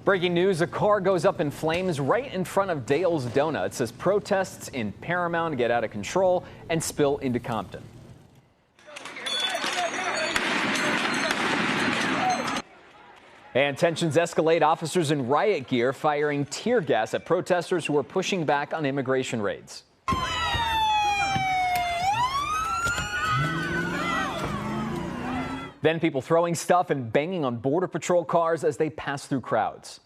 Breaking news, a car goes up in flames right in front of Dale's Donuts as protests in Paramount get out of control and spill into Compton. And tensions escalate, officers in riot gear firing tear gas at protesters who are pushing back on immigration raids. Then people throwing stuff and banging on Border Patrol cars as they pass through crowds.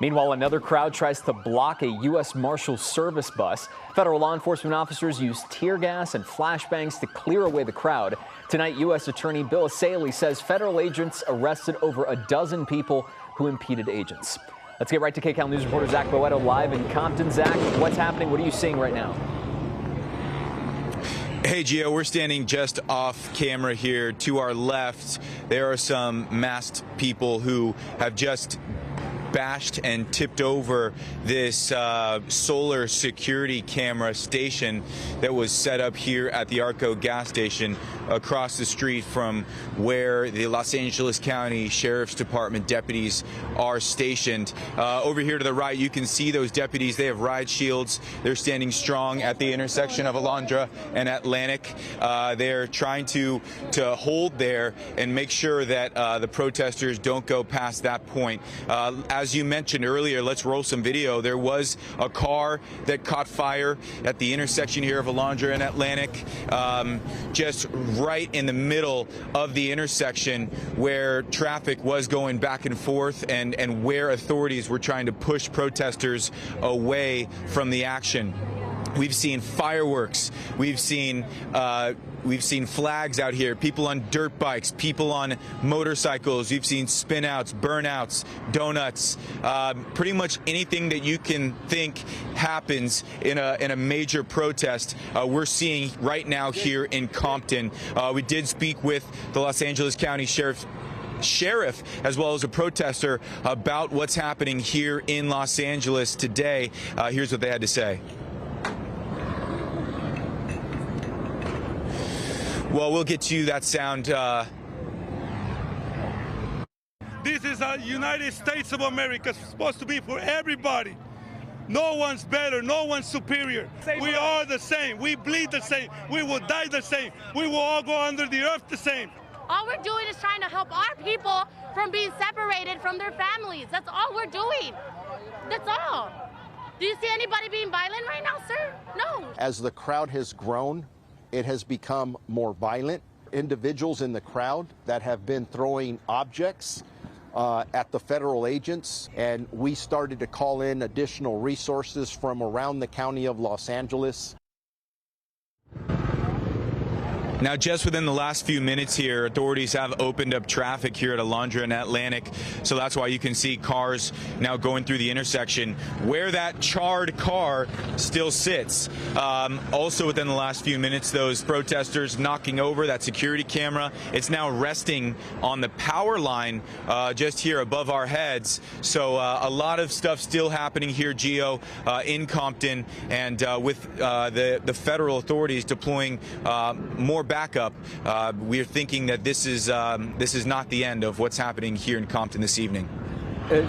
Meanwhile, another crowd tries to block a U.S. Marshal Service bus. Federal law enforcement officers used tear gas and flashbangs to clear away the crowd. Tonight, U.S. Attorney Bill Escalate says federal agents arrested over a dozen people who impeded agents. Let's get right to KCAL News reporter Zach Boetto live in Compton. Zach, what's happening? What are you seeing right now? Hey, Gio, we're standing just off camera here. To our left, there are some masked people who have just bashed and tipped over this solar security camera station that was set up here at the Arco gas station across the street from where the Los Angeles County Sheriff's Department deputies are stationed. Over here to the right, you can see those deputies. They have ride shields. They're standing strong at the intersection of Alondra and Atlantic. They're trying to hold there and make sure that the protesters don't go past that point. As you mentioned earlier, let's roll some video. There was a car that caught fire at the intersection here of Alondra and Atlantic, just right in the middle of the intersection where traffic was going back and forth and where authorities were trying to push protesters away from the action. We've seen fireworks. We've seen flags out here, people on dirt bikes, people on motorcycles. We've seen spinouts, burnouts, donuts, pretty much anything that you can think happens in a major protest. We're seeing right now here in Compton. We did speak with the Los Angeles County Sheriff as well as a protester about what's happening here in Los Angeles today. Here's what they had to say. Well, we'll get you that sound. This is a United States of America. It's supposed to be for everybody. No one's better. No one's superior. We are the same. We bleed the same. We will die the same. We will all go under the earth the same. All we're doing is trying to help our people from being separated from their families. That's all we're doing. That's all. Do you see anybody being violent right now, sir? No. As the crowd has grown, it has become more violent. Individuals in the crowd that have been throwing objects at the federal agents, and we started to call in additional resources from around the county of Los Angeles. Now, just within the last few minutes here, authorities have opened up traffic here at Alondra and Atlantic, so that's why you can see cars now going through the intersection where that charred car still sits. Also within the last few minutes, those protesters knocking over that security camera. It's now resting on the power line just here above our heads. So a lot of stuff still happening here, Gio, in Compton, and with the federal authorities deploying more backup. We are thinking that this is not the end of what's happening here in Compton this evening.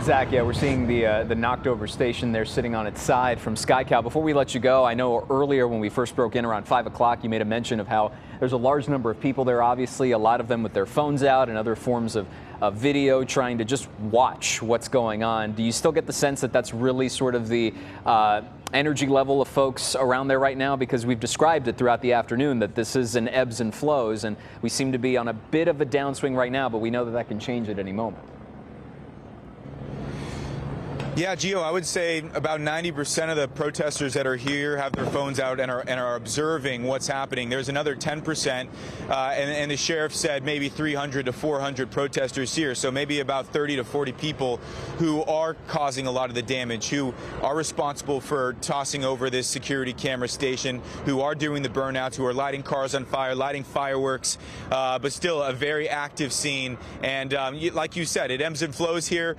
Zach, yeah, we're seeing the knocked over station there sitting on its side from SkyCal. Before we let you go, I know earlier when we first broke in around 5 o'clock, you made a mention of how there's a large number of people there, obviously, a lot of them with their phones out and other forms of video trying to just watch what's going on. Do you still get the sense that that's really sort of the energy level of folks around there right now? Because we've described it throughout the afternoon that this is an ebbs and flows, and we seem to be on a bit of a downswing right now, but we know that that can change at any moment. Yeah, Gio, I would say about 90% of the protesters that are here have their phones out and are observing what's happening. There's another 10%, and the sheriff said maybe 300 to 400 protesters here, so maybe about 30 to 40 people who are causing a lot of the damage, who are responsible for tossing over this security camera station, who are doing the burnouts, who are lighting cars on fire, lighting fireworks, but still a very active scene. And like you said, it ebbs and flows here.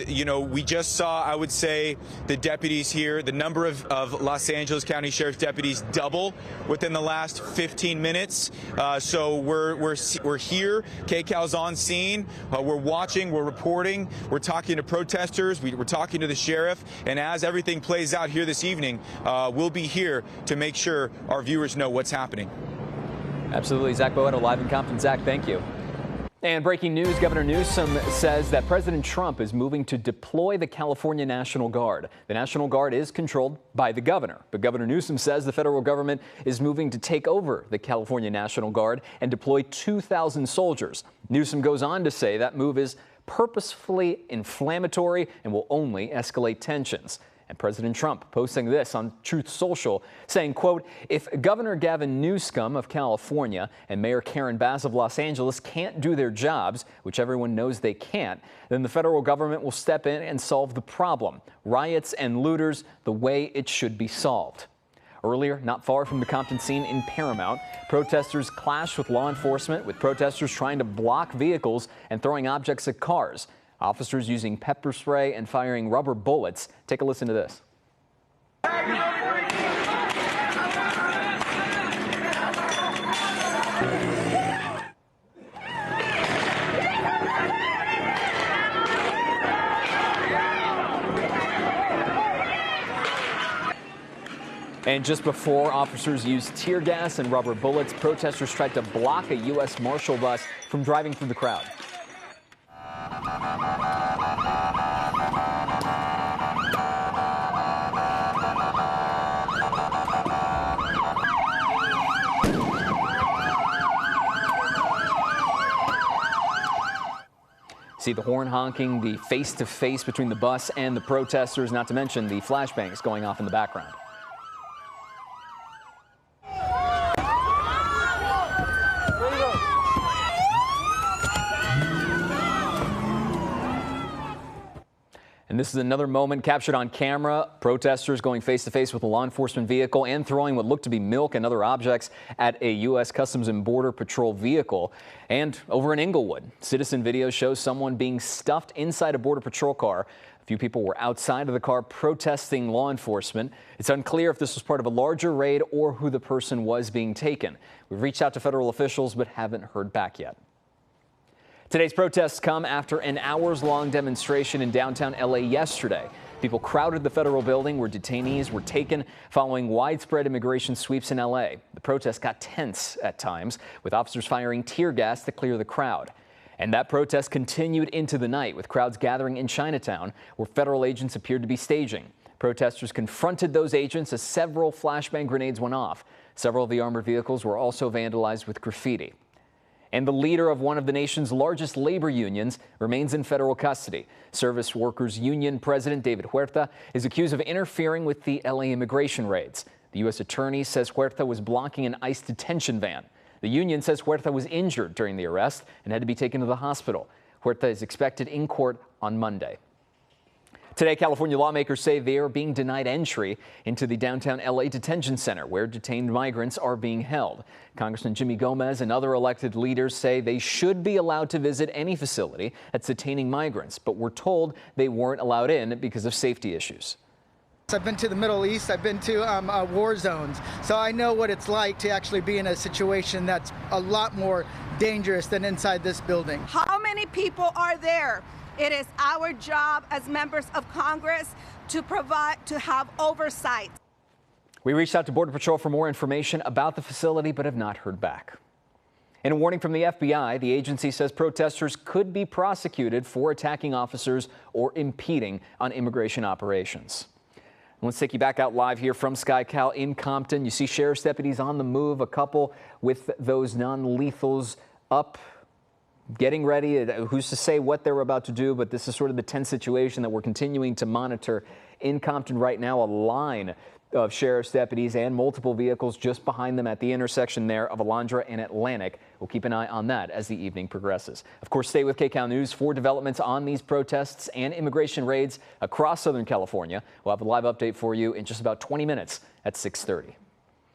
You know, we just saw, I would say, the deputies here, the number of Los Angeles County Sheriff's deputies double within the last 15 minutes. So we're here. KCAL's on scene. We're watching. We're reporting. We're talking to protesters. We're talking to the sheriff. And as everything plays out here this evening, we'll be here to make sure our viewers know what's happening. Absolutely. Zach Boetto live in Compton. Zach, thank you. And breaking news, Governor Newsom says that President Trump is moving to deploy the California National Guard. The National Guard is controlled by the governor, but Governor Newsom says the federal government is moving to take over the California National Guard and deploy 2,000 soldiers. Newsom goes on to say that move is purposefully inflammatory and will only escalate tensions. And President Trump posting this on Truth Social, saying, quote, if Governor Gavin Newsom of California and Mayor Karen Bass of Los Angeles can't do their jobs, which everyone knows they can't, then the federal government will step in and solve the problem. Riots and looters the way it should be solved. Earlier, not far from the Compton scene in Paramount, protesters clashed with law enforcement, with protesters trying to block vehicles and throwing objects at cars. Officers using pepper spray and firing rubber bullets. Take a listen to this. And just before officers used tear gas and rubber bullets, protesters tried to block a U.S. Marshal bus from driving through the crowd. See the horn honking, the face-to-face between the bus and the protesters, not to mention the flashbangs going off in the background. And this is another moment captured on camera. Protesters going face-to-face with a law enforcement vehicle and throwing what looked to be milk and other objects at a U.S. Customs and Border Patrol vehicle. And over in Inglewood, citizen video shows someone being stuffed inside a Border Patrol car. A few people were outside of the car protesting law enforcement. It's unclear if this was part of a larger raid or who the person was being taken. We've reached out to federal officials but haven't heard back yet. Today's protests come after an hours-long demonstration in downtown L.A. yesterday. People crowded the federal building where detainees were taken following widespread immigration sweeps in L.A. The protests got tense at times, with officers firing tear gas to clear the crowd. And that protest continued into the night, with crowds gathering in Chinatown, where federal agents appeared to be staging. Protesters confronted those agents as several flashbang grenades went off. Several of the armored vehicles were also vandalized with graffiti. And the leader of one of the nation's largest labor unions remains in federal custody. Service Workers Union President David Huerta is accused of interfering with the L.A. immigration raids. The U.S. attorney says Huerta was blocking an ICE detention van. The union says Huerta was injured during the arrest and had to be taken to the hospital. Huerta is expected in court on Monday. Today, California lawmakers say they are being denied entry into the downtown L.A. detention center where detained migrants are being held. Congressman Jimmy Gomez and other elected leaders say they should be allowed to visit any facility that's detaining migrants, but were told they weren't allowed in because of safety issues. I've been to the Middle East, I've been to war zones, so I know what it's like to actually be in a situation that's a lot more dangerous than inside this building. How many people are there? It is our job as members of Congress to have oversight. We reached out to Border Patrol for more information about the facility, but have not heard back. In a warning from the FBI, the agency says protesters could be prosecuted for attacking officers or impeding on immigration operations. Let's take you back out live here from SkyCal in Compton. You see sheriff's deputies on the move, a couple with those non-lethals up, getting ready. Who's to say what they're about to do, but this is sort of the tense situation that we're continuing to monitor in Compton right now. A line of sheriff's deputies and multiple vehicles just behind them at the intersection there of Alondra and Atlantic. We'll keep an eye on that as the evening progresses. Of course, stay with KCAL News for developments on these protests and immigration raids across Southern California. We'll have a live update for you in just about 20 minutes at 6:30.